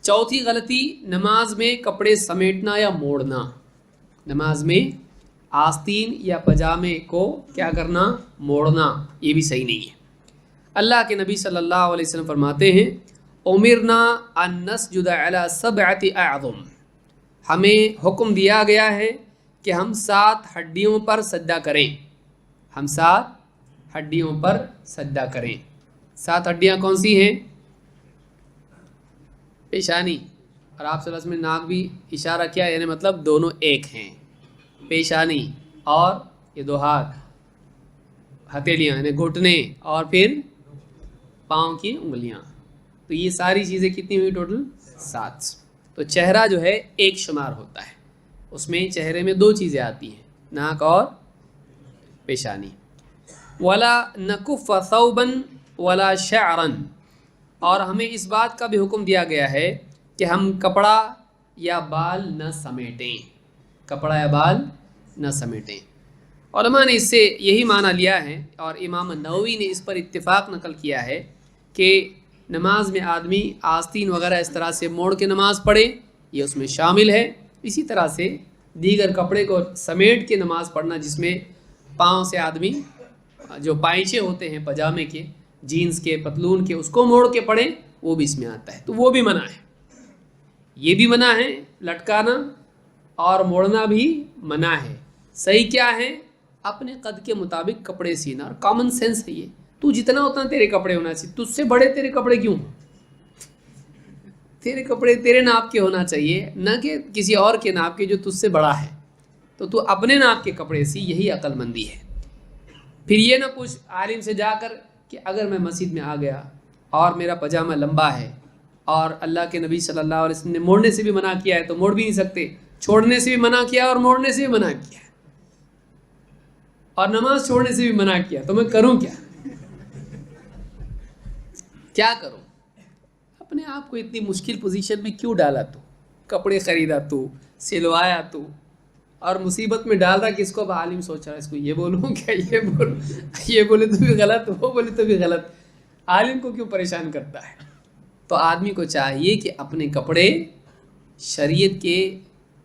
चौथी गलती नमाज में कपड़े समेटना या मोड़ना। नमाज में आस्तीन या पजामे को क्या करना, मोड़ना, ये भी सही नहीं है। अल्लाह के नबी सल्लल्लाहु अलैहि वसल्लम फरमाते हैं उमिरना अन नस्जुदा अला सबअति अअज़म, हमें हुक्म दिया गया है कि हम 7 हड्डियों पर सजदा करें। हम 7 हड्डियों पर सजदा करें। 7 हड्डियाँ कौन सी हैं? पेशानी, और आप सल्लल्लाहु अलैहि वसल्लम ने नाक भी इशारा किया, यानी मतलब दोनों एक हैं। पेशानी और ये 2 हाथ, हथेलियाँ यानी घुटने, और फिर पाँव की उंगलियाँ। तो ये सारी चीज़ें कितनी हुई टोटल? 7। तो चेहरा जो है एक शुमार होता है, उसमें चेहरे में 2 चीज़ें आती हैं, नाक और पेशानी। वला नकुफ़ सौबन वला शअरन, और हमें इस बात का भी हुक्म दिया गया है कि हम कपड़ा या बाल न समेटें। कपड़ा या बाल न समेटें। उलमा ने इससे यही माना लिया है, और इमाम नववी ने इस पर इत्तिफाक नकल किया है कि नमाज में आदमी आस्तीन वगैरह इस तरह से मोड़ के नमाज पढ़े, ये उसमें शामिल है। इसी तरह से दीगर कपड़े को समेट के नमाज पढ़ना, जिसमें पाँव से आदमी जो पाइचे होते हैं पजामे के, जीन्स के, पतलून के, उसको मोड़ के पढ़े, वो भी इसमें आता है। तो वो भी मना है, ये भी मना है, लटकाना और मोड़ना भी मना है। सही क्या है? अपने कद के मुताबिक कपड़े सीना, और कॉमन सेंस है ये। तू जितना उतना तेरे कपड़े होना चाहिए, तुझसे बड़े तेरे कपड़े क्यों? तेरे कपड़े तेरे नाप के होना चाहिए, न कि किसी और के नाप के जो तुझसे बड़ा है। तो तू अपने नाप के कपड़े सी, यही अक्लमंदी है। फिर ये ना पूछ आलिम से जाकर कि अगर मैं मस्जिद में आ गया और मेरा पजामा लंबा है और अल्लाह के नबी सल्लल्लाहु अलैहि वसल्लम ने मोड़ने से भी मना किया है, तो मोड़ भी नहीं सकते, छोड़ने से भी मना किया और मोड़ने से भी मना किया और नमाज छोड़ने से भी मना किया, तो मैं करूं क्या? क्या करूं? अपने आप को इतनी मुश्किल पोजीशन में क्यों डाला तू? कपड़े खरीदा तू, सिलवाया तू, और मुसीबत में डाल रहा किसको? अब आलिम सोच रहा है इसको ये बोलूं क्या, ये बोलूं, ये बोले तो भी गलत, वो बोले तो भी गलत। आलिम को क्यों परेशान करता है? तो आदमी को चाहिए कि अपने कपड़े शरीयत के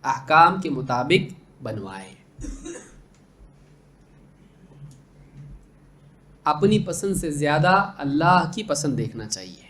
अहकाम के मुताबिक बनवाए। अपनी पसंद से ज़्यादा अल्लाह की पसंद देखना चाहिए।